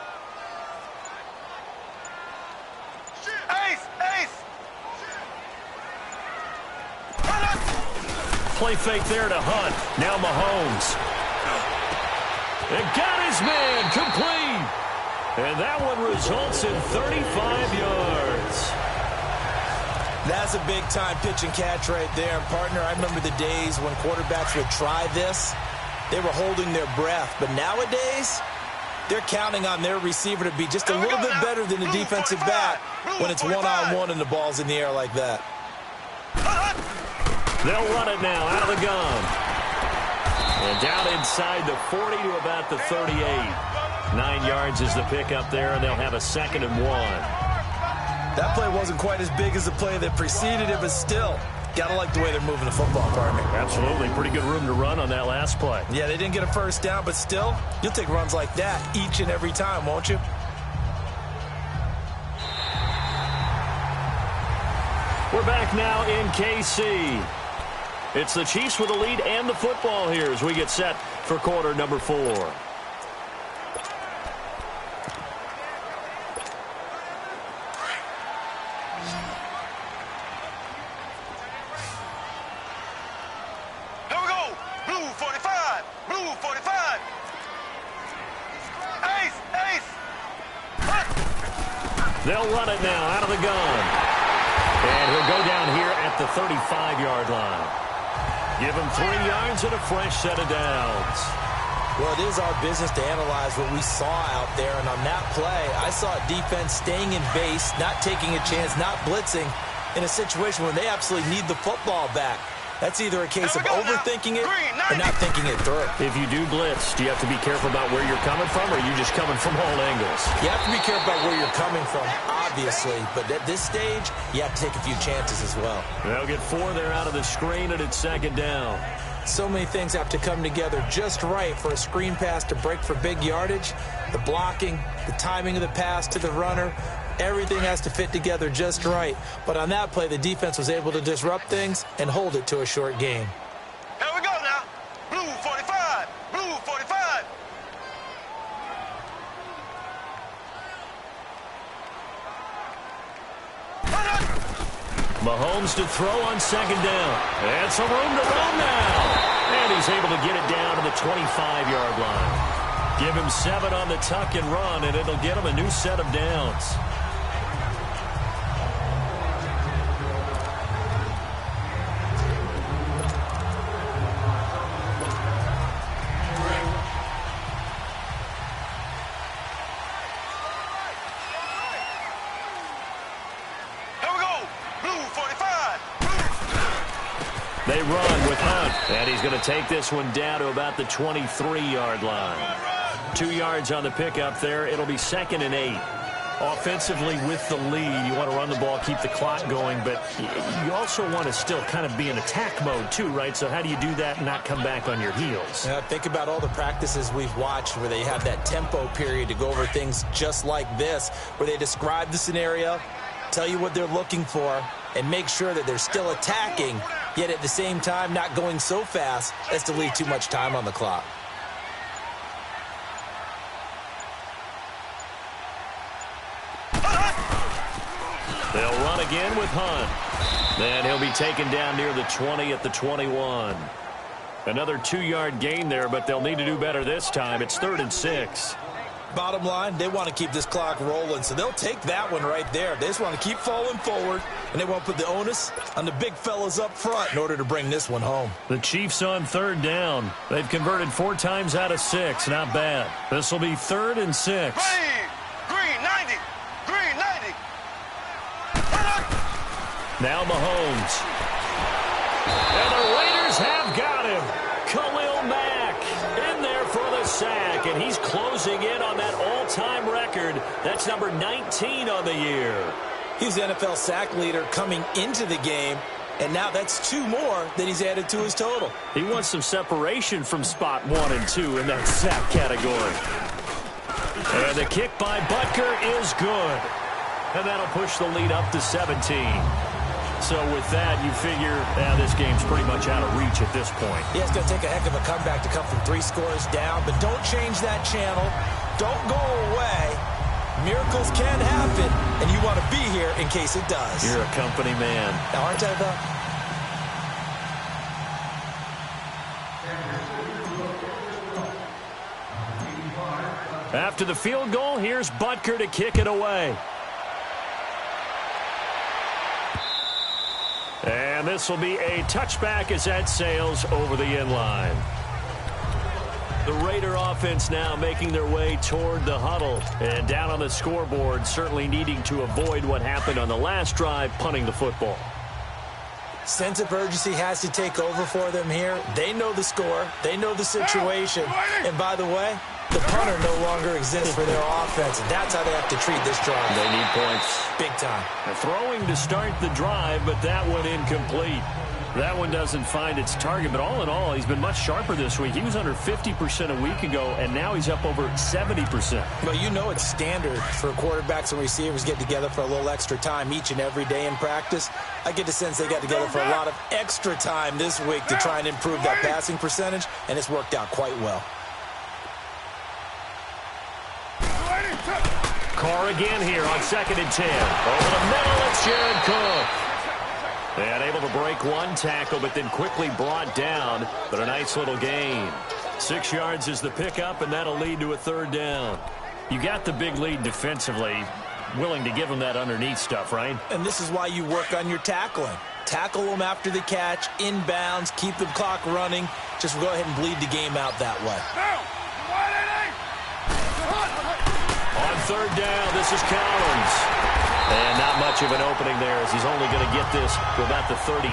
Ace. Play fake there to Hunt. Now Mahomes. And got his man complete. And that one results in 35 yards. That's a big-time pitch and catch right there. And, partner, I remember the days when quarterbacks would try this. They were holding their breath. But nowadays, they're counting on their receiver to be just a little bit better than the defensive back when it's one-on-one and the ball's in the air like that. They'll run it now out of the gun. And down inside the 40 to about the 38. 9 yards is the pickup there, and they'll have a 2nd and 1. That play wasn't quite as big as the play that preceded it, but still, Gotta like the way they're moving the football, partner. Absolutely. Pretty good room to run on that last play. Yeah, they didn't get a first down, but still, you'll take runs like that each and every time, won't you? We're back now in KC. It's the Chiefs with the lead and the football here as we get set for quarter number 4. Here we go. Blue 45. Blue 45. Ace. Ace. They'll run it now out of the gun. And he'll go down here at the 35-yard line. Give him 3 yards and a fresh set of downs. Well, it is our business to analyze what we saw out there. And on that play, I saw a defense staying in base, not taking a chance, not blitzing in a situation where they absolutely need the football back. That's either a case of overthinking it or not thinking it through. If you do blitz, do you have to be careful about where you're coming from, or are you just coming from all angles? You have to be careful about where you're coming from, obviously. But at this stage, you have to take a few chances as well. They'll get 4 there out of the screen, and it's second down. So many things have to come together just right for a screen pass to break for big yardage. The blocking, the timing of the pass to the runner, everything has to fit together just right. But on that play, the defense was able to disrupt things and hold it to a short game. Here we go now. Blue 45. Blue 45. Mahomes to throw on second down. And some room to run now. And he's able to get it down to the 25-yard line. Give him 7 on the tuck and run, and it'll get him a new set of downs. They run with Hunt, and he's going to take this one down to about the 23-yard line. 2 yards on the pickup there. It'll be 2nd and 8. Offensively with the lead, you want to run the ball, keep the clock going, but you also want to still kind of be in attack mode too, right? So how do you do that and not come back on your heels? Think about all the practices we've watched where they have that tempo period to go over things just like this, where they describe the scenario, tell you what they're looking for, and make sure that they're still attacking, yet at the same time not going so fast as to leave too much time on the clock. They'll run again with Hunt. Then he'll be taken down near the 20 at the 21. Another 2-yard gain there, but they'll need to do better this time. It's 3rd and 6. Bottom line, they want to keep this clock rolling, so they'll take that one right there. They just want to keep falling forward, and they want to put the onus on the big fellas up front in order to bring this one home. The Chiefs on 3rd down. They've converted 4 times out of 6. Not bad. This will be 3rd and 6. Green 90. Green 90. Now Mahomes. And the Raiders have got him. Khalil Mack in there for the sack, and he's closing in on that all-time record. That's number 19 on the year. He's the NFL sack leader coming into the game, and now that's 2 more that he's added to his total. He wants some separation from spot 1 and 2 in that sack category. And the kick by Butker is good. And that'll push the lead up to 17. So with that, you figure this game's pretty much out of reach at this point. Yeah, it's going to take a heck of a comeback to come from 3 scores down, but don't change that channel. Don't go away. Miracles can happen, and you want to be here in case it does. You're a company man. Now, aren't I, though? After the field goal, here's Butker to kick it away. And this will be a touchback as that sails over the end line. The Raider offense now making their way toward the huddle. And down on the scoreboard, certainly needing to avoid what happened on the last drive, punting the football. Sense of urgency has to take over for them here. They know the score. They know the situation. And by the way, the punter no longer exists for their offense, and that's how they have to treat this drive. They need points. Big time. They're throwing to start the drive, but that one incomplete. That one doesn't find its target, but all in all, he's been much sharper this week. He was under 50% a week ago, and now he's up over 70%. Well, you know it's standard for quarterbacks and receivers get together for a little extra time each and every day in practice. I get the sense they got together for a lot of extra time this week to try and improve that passing percentage, and it's worked out quite well. Carr again here on 2nd and 10. Over the middle, it's Jared Cook. And able to break one tackle, but then quickly brought down. But a nice little gain. 6 yards is the pickup, and that'll lead to a 3rd down. You got the big lead defensively. Willing to give them that underneath stuff, right? And this is why you work on your tackling. Tackle them after the catch, inbounds, keep the clock running. Just go ahead and bleed the game out that way. On 3rd down, this is Collins. And not much of an opening there as he's only going to get this to about the 32.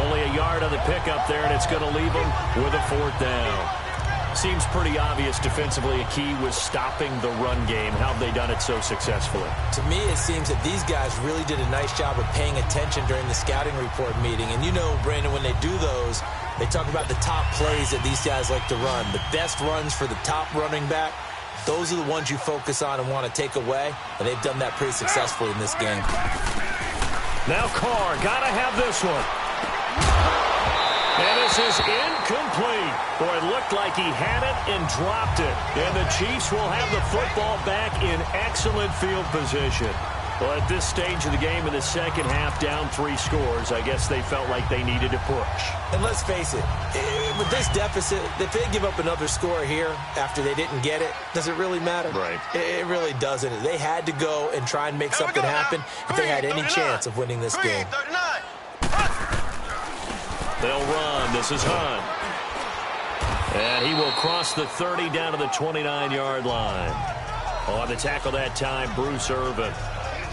Only a yard on the pickup there, and it's going to leave him with a 4th down. Seems pretty obvious defensively a key was stopping the run game. How have they done it so successfully? To me, it seems that these guys really did a nice job of paying attention during the scouting report meeting. And you know, Brandon, when they do those, they talk about the top plays that these guys like to run. The best runs for the top running back. Those are the ones you focus on and want to take away, and they've done that pretty successfully in this game. Now Carr, got to have this one. And this is incomplete. Boy, it looked like he had it and dropped it. And the Chiefs will have the football back in excellent field position. Well, at this stage of the game in the second half, down 3 scores, I guess they felt like they needed to push. And let's face it, with this deficit, if they give up another score here after they didn't get it, does it really matter? Right. It really doesn't. They had to go and try and make something happen if they had any chance of winning this game. They'll run. This is Hunt. And he will cross the 30 down to the 29-yard line. On the tackle that time, Bruce Irvin.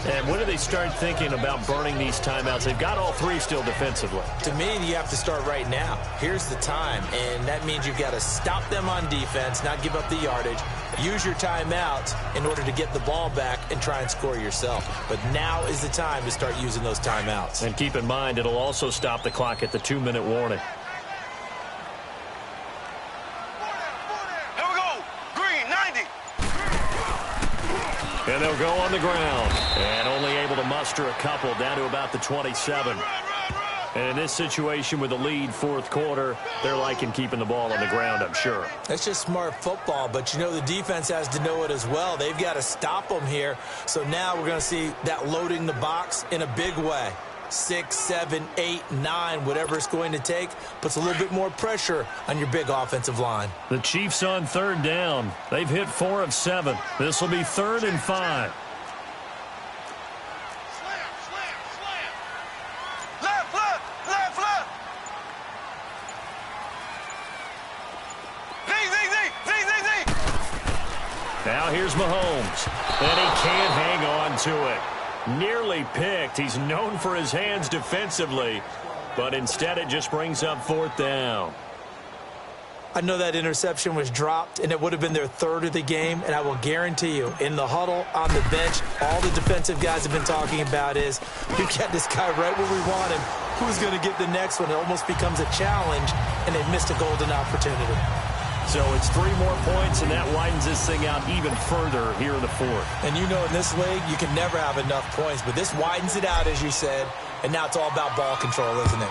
And when do they start thinking about burning these timeouts? They've got all 3 still defensively. To me, you have to start right now. Here's the time, and that means you've got to stop them on defense, not give up the yardage, use your timeouts in order to get the ball back and try and score yourself. But now is the time to start using those timeouts. And keep in mind, it'll also stop the clock at the 2-minute warning. Here we go. Green, 90. And they'll go on the ground. And only able to muster a couple down to about the 27. And in this situation with the lead 4th quarter, they're liking keeping the ball on the ground, I'm sure. That's just smart football, but you know the defense has to know it as well. They've got to stop them here. So now we're going to see that loading the box in a big way. 6, 7, 8, 9, whatever it's going to take, puts a little bit more pressure on your big offensive line. The Chiefs on 3rd down. They've hit 4 of 7. This will be 3rd and 5. Now here's Mahomes, and he can't hang on to it. Nearly picked. He's known for his hands defensively, but instead it just brings up 4th down. I know that interception was dropped, and it would have been their 3rd of the game, and I will guarantee you, in the huddle, on the bench, all the defensive guys have been talking about is, we got this guy right where we want him. Who's going to get the next one? It almost becomes a challenge, and they've missed a golden opportunity. So it's 3 more points, and that widens this thing out even further here in the 4th. And you know in this league, you can never have enough points, but this widens it out, as you said, and now it's all about ball control, isn't it?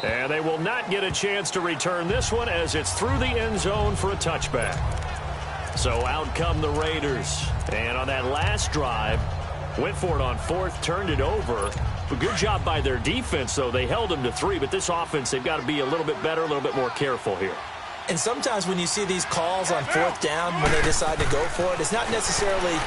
And they will not get a chance to return this one as it's through the end zone for a touchback. So out come the Raiders. And on that last drive, went for it on 4th, turned it over. But good job by their defense, though. They held them to 3, but this offense, they've got to be a little bit better, a little bit more careful here. And sometimes when you see these calls on 4th down, when they decide to go for it, it's not necessarily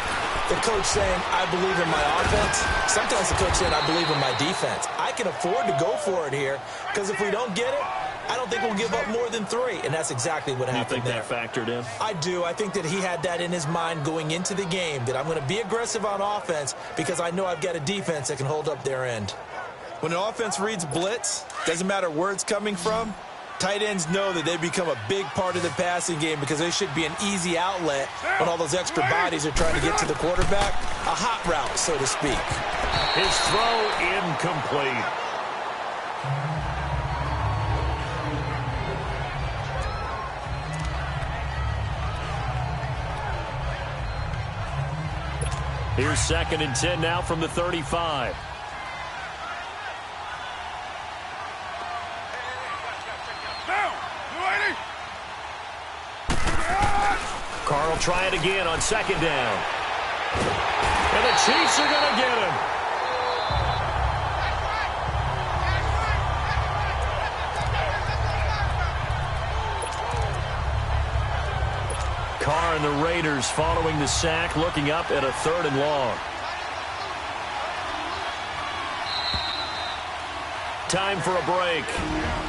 the coach saying, I believe in my offense. Sometimes the coach saying, I believe in my defense. I can afford to go for it here, because if we don't get it, I don't think we'll give up more than 3. And that's exactly what happened there. You think that factored in? I do. I think that he had that in his mind going into the game, that I'm going to be aggressive on offense because I know I've got a defense that can hold up their end. When an offense reads blitz, doesn't matter where it's coming from, Tight ends know that they become a big part of the passing game because they should be an easy outlet when all those extra bodies are trying to get to the quarterback. A hot route, so to speak. His throw incomplete. Here's 2nd and 10 now from the 35. Carr will try it again on 2nd down. And the Chiefs are going to get him. Carr and the Raiders following the sack, looking up at a 3rd and long. Time for a break.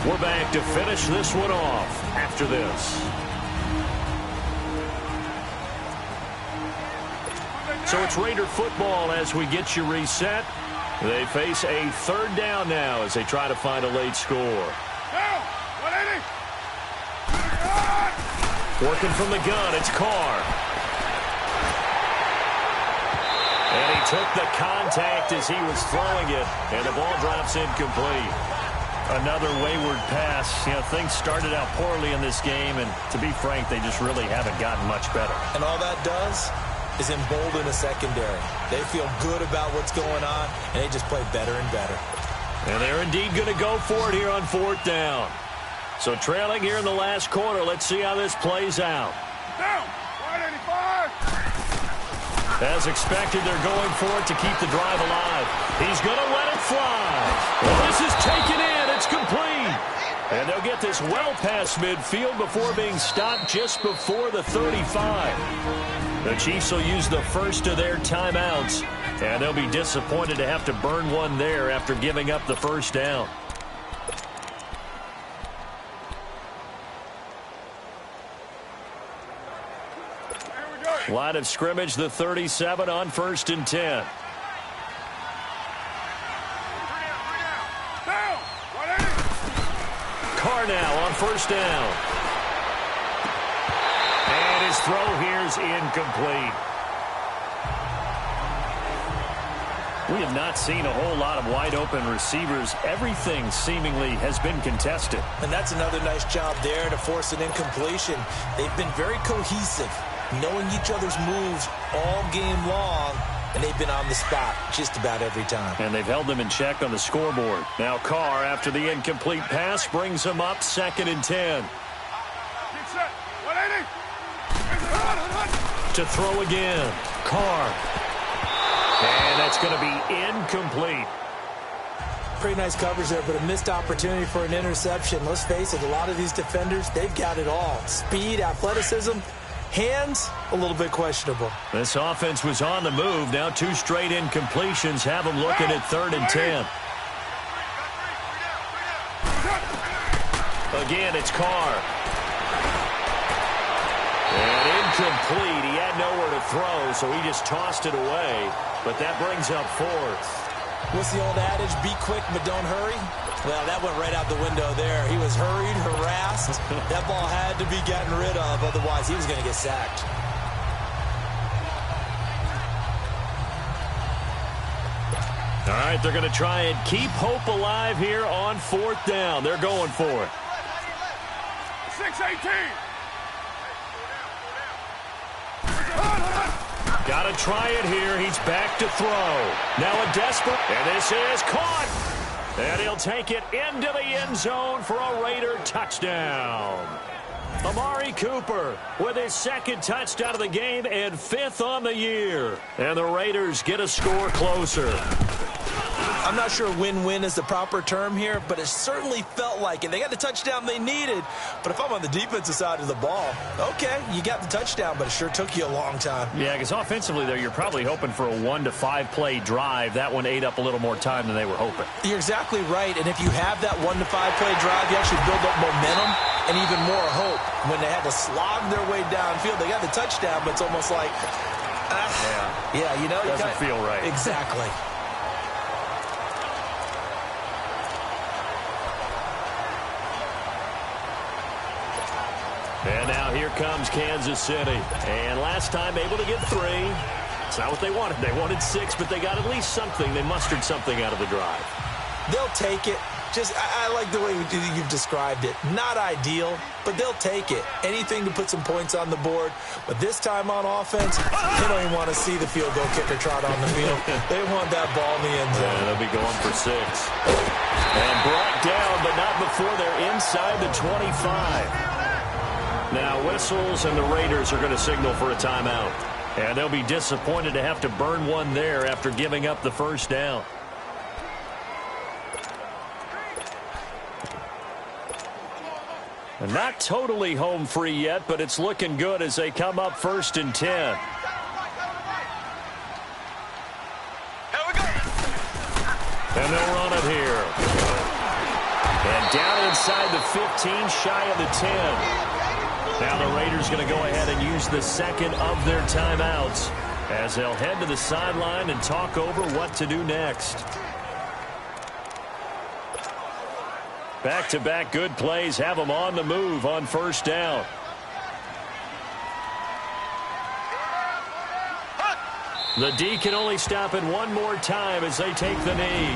We're back to finish this one off after this. So it's Raider football as we get you reset. They face a 3rd down now as they try to find a late score. Working from the gun, it's Carr. And he took the contact as he was throwing it, and the ball drops incomplete. Another wayward pass. You know, things started out poorly in this game, and to be frank, they just really haven't gotten much better. And all that does is embolden a secondary. They feel good about what's going on, and they just play better and better. And they're indeed going to go for it here on 4th down. So trailing here in the last quarter, let's see how this plays out. Down, 185. As expected, they're going for it to keep the drive alive. He's going to let it fly. Well, this is taken in. It's complete. And they'll get this well past midfield before being stopped just before the 35. The Chiefs will use the first of their timeouts, and they'll be disappointed to have to burn one there after giving up the 1st down. Line of scrimmage, the 37 on 1st and 10. Carr now on 1st down. And his throw here is incomplete. We have not seen a whole lot of wide open receivers. Everything seemingly has been contested. And that's another nice job there to force an incompletion. They've been very cohesive, knowing each other's moves all game long, and they've been on the spot just about every time. And they've held them in check on the scoreboard. Now Carr, after the incomplete pass, brings them up 2nd and 10. To throw again. Carr. And that's going to be incomplete. Pretty nice coverage there, but a missed opportunity for an interception. Let's face it, a lot of these defenders, they've got it all. Speed, athleticism, hands, a little bit questionable. This offense was on the move. Now 2 straight incompletions have them looking at 3rd and 10. Again, it's Carr. And incomplete. He had nowhere to throw, so he just tossed it away. But that brings up 4th. What's the old adage? Be quick, but don't hurry. Well, that went right out the window there. He was hurried, harassed. That ball had to be gotten rid of, otherwise he was going to get sacked. All right, they're going to try and keep hope alive here on 4th down. They're going for it. 6-18. Got to try it here. He's back to throw. Now a desperate, and this is caught. And he'll take it into the end zone for a Raider touchdown. Amari Cooper with his 2nd touchdown of the game and 5th on the year. And the Raiders get a score closer. I'm not sure win-win is the proper term here, but it certainly felt like it. They got the touchdown they needed, but if I'm on the defensive side of the ball, okay, you got the touchdown, but it sure took you a long time. Yeah, because offensively there, you're probably hoping for a 1 to 5 play drive. That one ate up a little more time than they were hoping. You're exactly right, and if you have that 1 to 5 play drive, you actually build up momentum and even more hope. When they had to slog their way downfield, they got the touchdown, but it's almost like, yeah, you know, doesn't feel right. Exactly. And now here comes Kansas City. And last time able to get 3. It's not what they wanted. They wanted 6, but they got at least something. They mustered something out of the drive. They'll take it. I like the way you've described it. Not ideal, but they'll take it. Anything to put some points on the board. But this time on offense, they don't even want to see the field goal kicker trot on the field. They want that ball in the end zone. Yeah, they'll be going for 6. And brought down, but not before they're inside the 25. Now whistles, and the Raiders are going to signal for a timeout. And they'll be disappointed to have to burn one there after giving up the first down. And not totally home free yet, but it's looking good as they come up 1st and 10. And they'll run it here. And down inside the 15, shy of the 10. Now the Raiders going to go ahead and use the second of their timeouts as they'll head to the sideline and talk over what to do next. Back-to-back good plays have them on the move on 1st down. The D can only stop it one more time as they take the knee.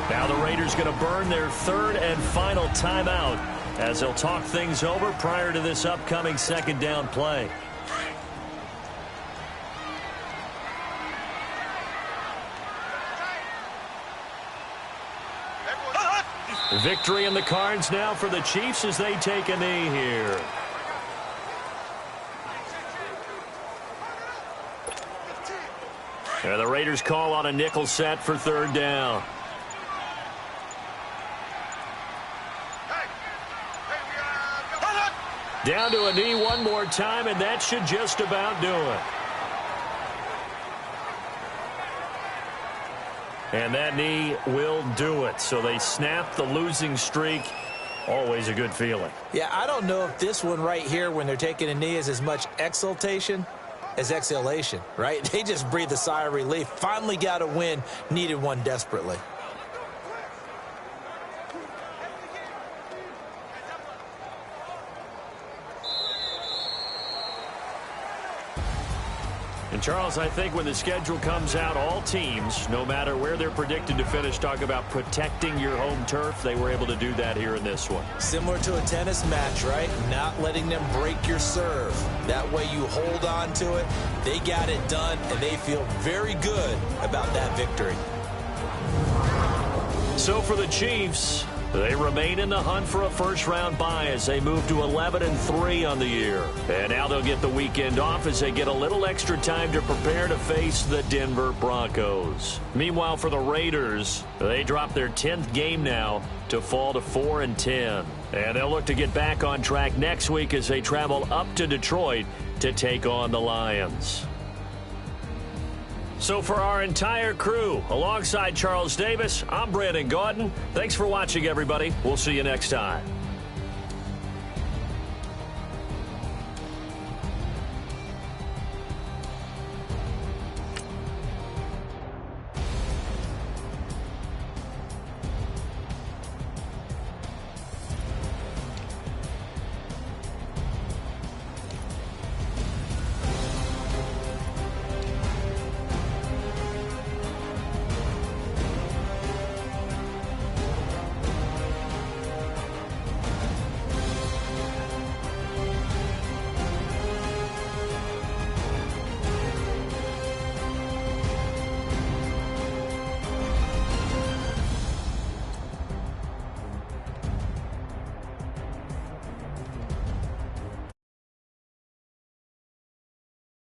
Now the Raiders going to burn their 3rd and final timeout as they'll talk things over prior to this upcoming 2nd down play. Victory in the cards now for the Chiefs as they take a knee here. And the Raiders call on a nickel set for 3rd down. Down to a knee one more time, and that should just about do it. And that knee will do it. So they snap the losing streak. Always a good feeling. Yeah, I don't know if this one right here when they're taking a knee is as much exultation as exhalation, right? They just breathe a sigh of relief. Finally got a win. Needed one desperately. And, Charles, I think when the schedule comes out, all teams, no matter where they're predicted to finish, talk about protecting your home turf. They were able to do that here in this one. Similar to a tennis match, right? Not letting them break your serve. That way you hold on to it. They got it done, and they feel very good about that victory. So for the Chiefs, they remain in the hunt for a first-round bye as they move to 11-3 on the year. And now they'll get the weekend off as they get a little extra time to prepare to face the Denver Broncos. Meanwhile, for the Raiders, they drop their 10th game now to fall to 4-10. And they'll look to get back on track next week as they travel up to Detroit to take on the Lions. So for our entire crew, alongside Charles Davis, I'm Brandon Gaudin. Thanks for watching, everybody. We'll see you next time.